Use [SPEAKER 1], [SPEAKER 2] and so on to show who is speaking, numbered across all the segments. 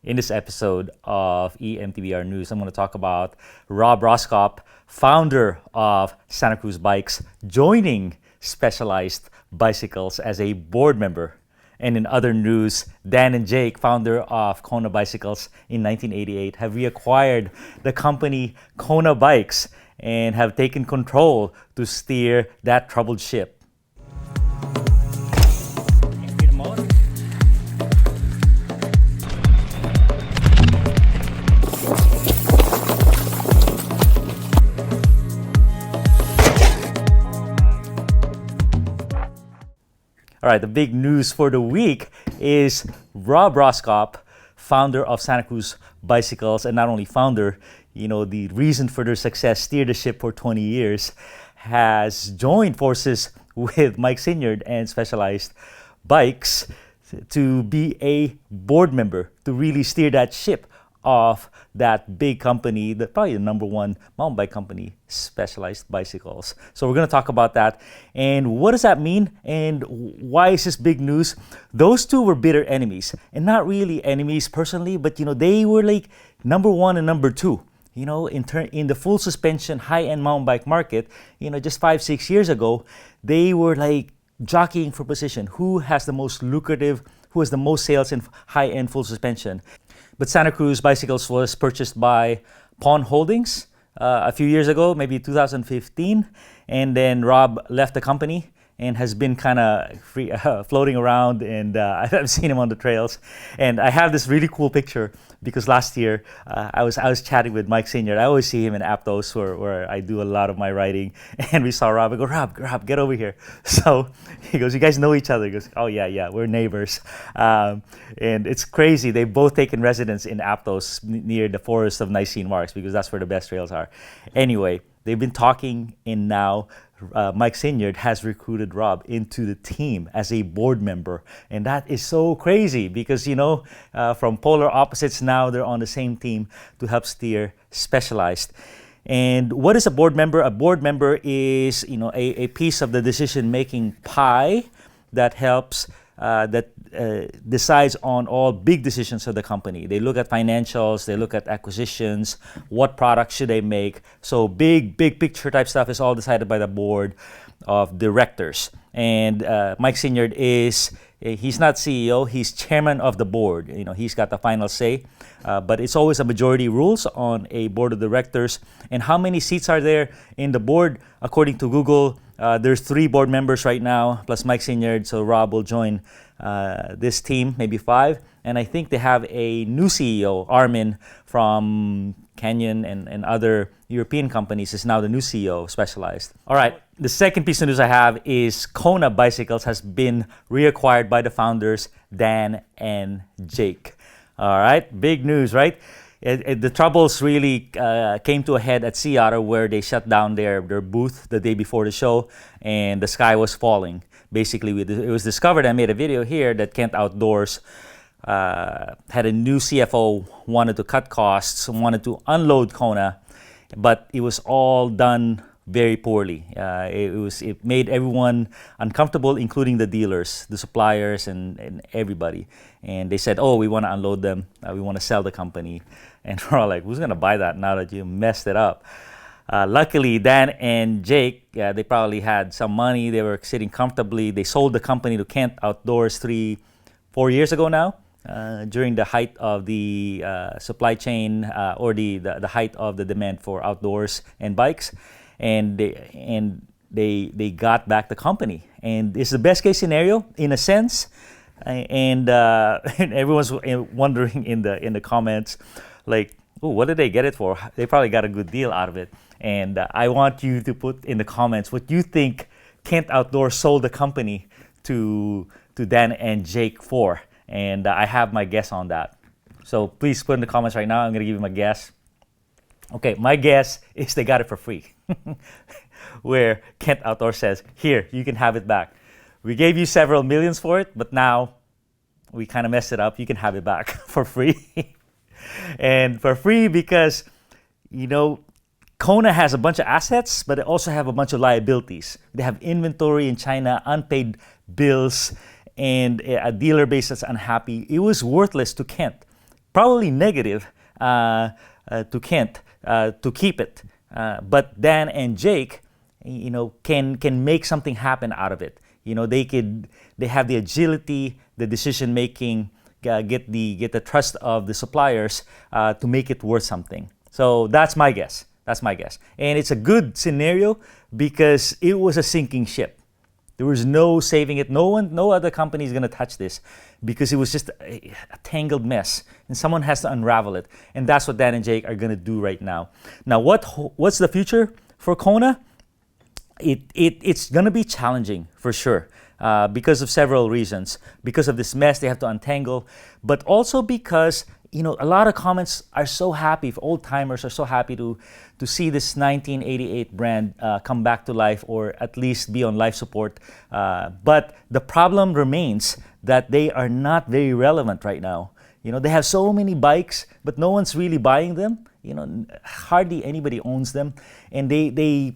[SPEAKER 1] In this episode of E-MTB News, I'm going to talk about Rob Roskop, founder of Santa Cruz Bikes, joining Specialized Bicycles as a board member. And in other news, Dan and Jake, founder of Kona Bicycles in 1988, have reacquired the company Kona Bikes and have taken control to steer that troubled ship. All right, the big news for the week is Rob Roskop, founder of Santa Cruz Bicycles, and not only founder, the reason for their success, steered the ship for 20 years, has joined forces with Mike Sinyard and Specialized Bikes to be a board member to really steer that ship of that big company, probably the number one mountain bike company, Specialized Bicycles. So we're going to talk about that and what does that mean and why is this big news? Those two were bitter enemies, and not really enemies personally, but they were like number one and number two. In the full suspension high-end mountain bike market, just 5-6 years ago, they were like jockeying for position. Who has the most lucrative, who has the most sales in high-end full suspension? But Santa Cruz Bicycles was purchased by Pawn Holdings a few years ago, maybe 2015. And then Rob left the company and has been kind of floating around, and I've seen him on the trails. And I have this really cool picture because last year I was chatting with Mike Sinyard. I always see him in Aptos where I do a lot of my riding, and we saw Rob. I go, Rob, get over here. So he goes, you guys know each other? He goes, oh yeah, we're neighbors. And it's crazy. They've both taken residence in Aptos near the Forest of Nicene Marks because that's where the best trails are. Anyway, they've been talking, and now Mike Sinyard has recruited Rob into the team as a board member. And that is so crazy because, from polar opposites, now they're on the same team to help steer Specialized. And what is a board member? A board member is, a piece of the decision-making pie that helps, decides on all big decisions of the company. They look at financials, they look at acquisitions, what products should they make. So big picture type stuff is all decided by the board of directors. And Mike Sinyard he's not CEO, he's chairman of the board. He's got the final say. But it's always a majority rules on a board of directors. And how many seats are there in the board? According to Google, there's 3 board members right now, plus Mike Sinyard, so Rob will join this team, maybe 5. And I think they have a new CEO, Armin, from Canyon and other European companies, is now the new CEO of Specialized. All right, the second piece of news I have is Kona Bicycles has been reacquired by the founders, Dan and Jake. All right, big news, right? The troubles really came to a head at Sea Otter, where they shut down their booth the day before the show, and the sky was falling. Basically, it was discovered, I made a video here, that Kent Outdoors had a new CFO, wanted to cut costs, wanted to unload Kona, but it was all done very poorly. It made everyone uncomfortable, including the dealers, the suppliers, and everybody. And they said, oh, we want to unload them. We want to sell the company. And we're all like, who's going to buy that now that you messed it up? Luckily, Dan and Jake, they probably had some money. They were sitting comfortably. They sold the company to Kent Outdoors 3-4 years ago now, during the height of the supply chain or the height of the demand for outdoors and bikes. And they got back the company. And it's the best case scenario in a sense. And everyone's wondering in the comments, like, oh, what did they get it for? They probably got a good deal out of it. And I want you to put in the comments what you think Kent Outdoors sold the company to Dan and Jake for. And I have my guess on that. So please put in the comments right now. I'm going to give you my guess. Okay, my guess is they got it for free. Where Kent Outdoors says, here, you can have it back. We gave you several millions for it, but now we kind of messed it up. You can have it back for free. And for free because, Kona has a bunch of assets, but they also have a bunch of liabilities. They have inventory in China, unpaid bills, and a dealer base that's unhappy. It was worthless to Kent probably negative to Kent to keep it. But Dan and Jake, can make something happen out of it. They have the agility, the decision making, get the trust of the suppliers to make it worth something. So that's my guess. And it's a good scenario because it was a sinking ship. There was no saving it. No other company is going to touch this because it was just a tangled mess, and someone has to unravel it. And that's what Dan and Jake are going to do right now. Now, what's the future for Kona? It's going to be challenging for sure because of several reasons. Because of this mess they have to untangle, but also because a lot of comments are so happy. Old timers are so happy to see this 1988 brand come back to life, or at least be on life support. But the problem remains that they are not very relevant right now. They have so many bikes, but no one's really buying them. Hardly anybody owns them, and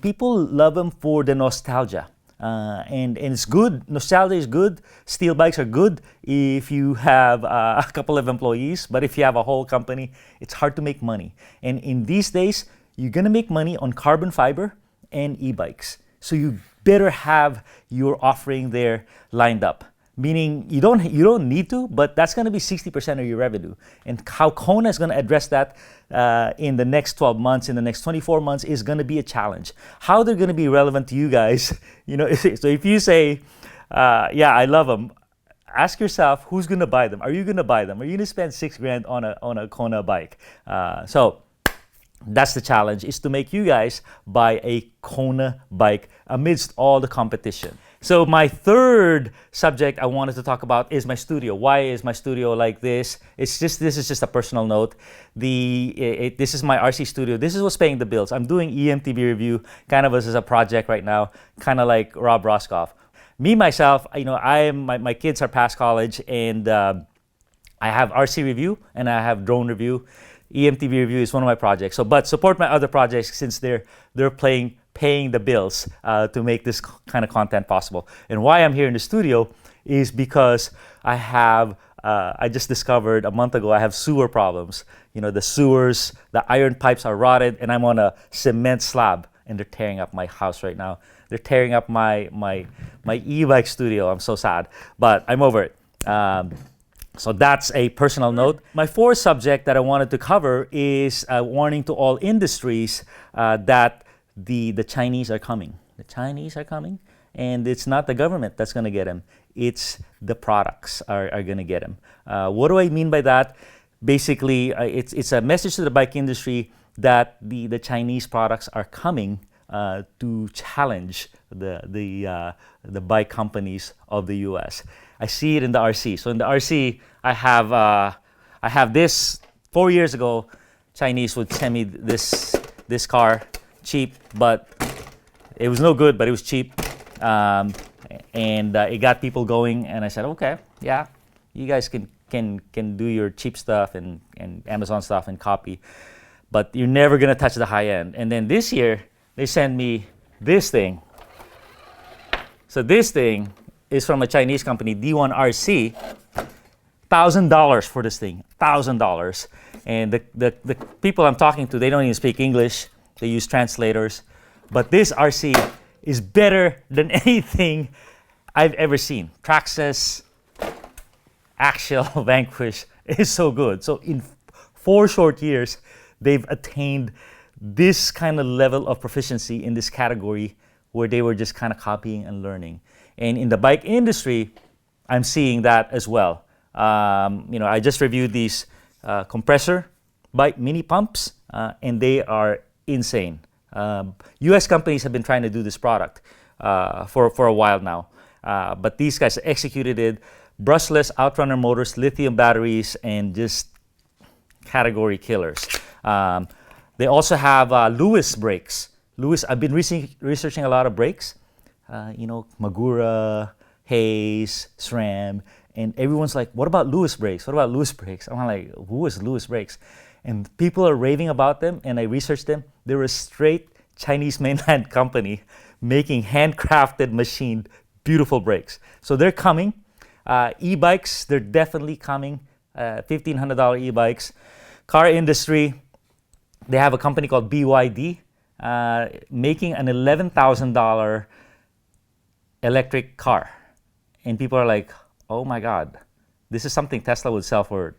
[SPEAKER 1] people love them for the nostalgia. And it's good. Nostalgia is good. Steel bikes are good if you have a couple of employees, but if you have a whole company, it's hard to make money. And in these days, you're gonna make money on carbon fiber and e-bikes. So you better have your offering there lined up. Meaning you don't need to, but that's going to be 60% of your revenue. And how Kona is going to address that in the next 12 months, in the next 24 months, is going to be a challenge. How they're going to be relevant to you guys, so if you say, yeah, I love them, ask yourself, who's going to buy them? Are you going to buy them? Are you going to spend $6,000 on a Kona bike? So that's the challenge, is to make you guys buy a Kona bike amidst all the competition. So my third subject I wanted to talk about is my studio. Why is my studio like this? This is just a personal note. This is my RC studio. This is what's paying the bills. I'm doing E-MTB review kind of as a project right now, kind of like Rob Roskop. Me, myself, my kids are past college, and I have RC review and I have drone review. E-MTB review is one of my projects. But support my other projects since they're paying the bills to make this kind of content possible. And why I'm here in the studio is because I just discovered a month ago I have sewer problems. The sewers, the iron pipes are rotted, and I'm on a cement slab, and they're tearing up my house right now. They're tearing up my e-bike studio. I'm so sad, but I'm over it. So that's a personal note. My fourth subject that I wanted to cover is a warning to all industries that the Chinese are coming. The Chinese are coming, and it's not the government that's going to get them. It's the products are going to get them. What do I mean by that? Basically, it's a message to the bike industry that the Chinese products are coming to challenge the bike companies of the U.S. I see it in the RC. So in the RC, I have this. 4 years ago, Chinese would send me this car, cheap, but it was no good, but it was cheap, and it got people going. And I said, okay, yeah, you guys can do your cheap stuff and Amazon stuff and copy, but you're never gonna touch the high end. And then this year, they sent me this thing. So this thing is from a Chinese company, D1RC. $1,000 for this thing, $1,000. And the people I'm talking to, they don't even speak English. They use translators. But this RC is better than anything I've ever seen. Traxxas, Axial, Vanquish is so good. So in 4 short years, they've attained this kind of level of proficiency in this category where they were just kind of copying and learning. And in the bike industry, I'm seeing that as well. I just reviewed these compressor bike mini pumps, and they are insane. U.S. companies have been trying to do this product for a while now, but these guys executed it. Brushless outrunner motors, lithium batteries, and just category killers. They also have Lewis brakes. I've been researching a lot of brakes. Magura, Hayes, SRAM, and everyone's like, what about Lewis brakes? What about Lewis brakes? I'm like, who is Lewis brakes? And people are raving about them, and I researched them. They're a straight Chinese mainland company making handcrafted, machined, beautiful brakes. So they're coming. E-bikes, they're definitely coming. $1,500 e-bikes. Car industry, they have a company called BYD making an $11,000 electric car. And people are like, oh my God, this is something Tesla would sell for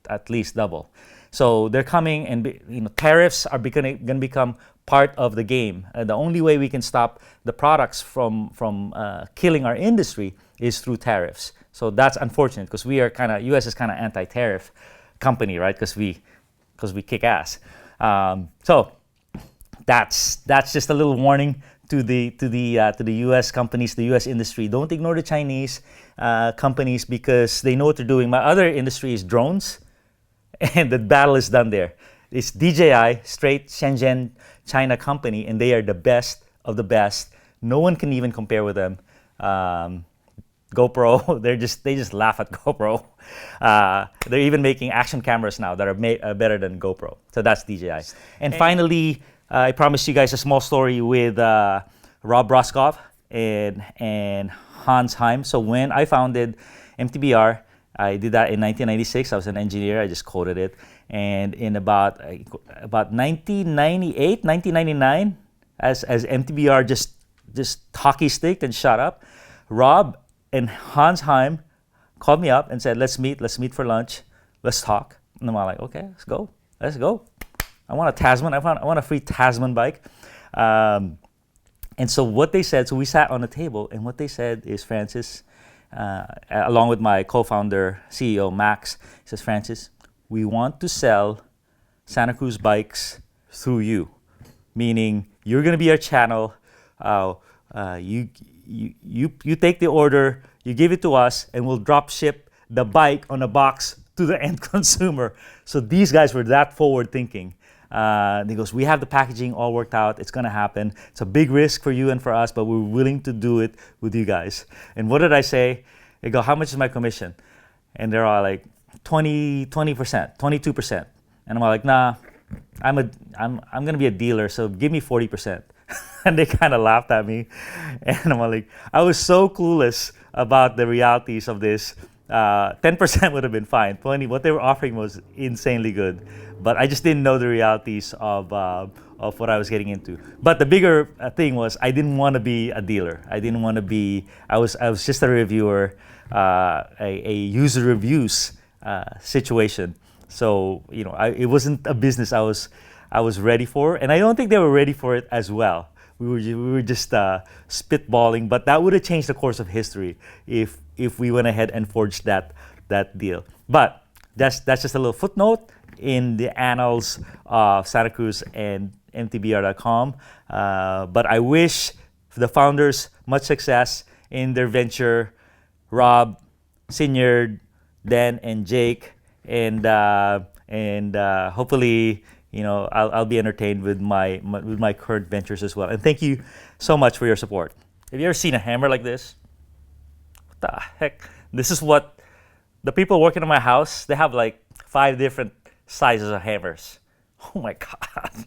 [SPEAKER 1] at least double. So they're coming, and tariffs are going to become part of the game. The only way we can stop the products from killing our industry is through tariffs. So that's unfortunate, because we are US is kind of anti-tariff company, right? Because we kick ass. So that's just a little warning to the U.S. companies, the U.S. industry. Don't ignore the Chinese companies, because they know what they're doing. My other industry is drones, and the battle is done there. It's DJI, straight Shenzhen, China company, and they are the best of the best. No one can even compare with them. GoPro, they just laugh at GoPro. They're even making action cameras now that are better than GoPro. So that's DJI. And finally, I promised you guys a small story with Rob Roskop and Hans Heim. So when I founded MTBR, I did that in 1996. I was an engineer. I just coded it. And in about 1998, 1999, as MTBR just hockey sticked and shot up, Rob and Hans Heim called me up and said, let's meet for lunch. Let's talk. And I'm like, okay, let's go. I want a Tasman. I want a free Tasman bike. And so what they said, so we sat on the table, and what they said is, Francis, along with my co-founder, CEO, Max, he says, Francis, we want to sell Santa Cruz bikes through you. Meaning, you're going to be our channel. You take the order, you give it to us, and we'll drop ship the bike on a box to the end consumer. So these guys were that forward thinking. He goes, we have the packaging all worked out. It's going to happen. It's a big risk for you and for us, but we're willing to do it with you guys. And what did I say? They go, how much is my commission? And they're all like, 20%, 22%. And I'm all like, nah, I'm going to be a dealer, so give me 40%. And they kind of laughed at me. And I'm like, I was so clueless about the realities of this. 10% would have been fine. 20, what they were offering was insanely good. But I just didn't know the realities of what I was getting into. But the bigger thing was, I didn't want to be a dealer. I didn't want to be, I was just a reviewer, a user reviews situation. So, it wasn't a business I was ready for. And I don't think they were ready for it as well. We were just spitballing, but that would have changed the course of history if we went ahead and forged that deal. But that's just a little footnote in the annals of Santa Cruz and MTBR.com. But I wish the founders much success in their venture. Rob, Sinyard, Dan, and Jake, and hopefully, I'll be entertained with my current ventures as well. And thank you so much for your support. Have you ever seen a hammer like this? What the heck? This is what the people working in my house, they have like 5 different sizes of hammers. Oh my God.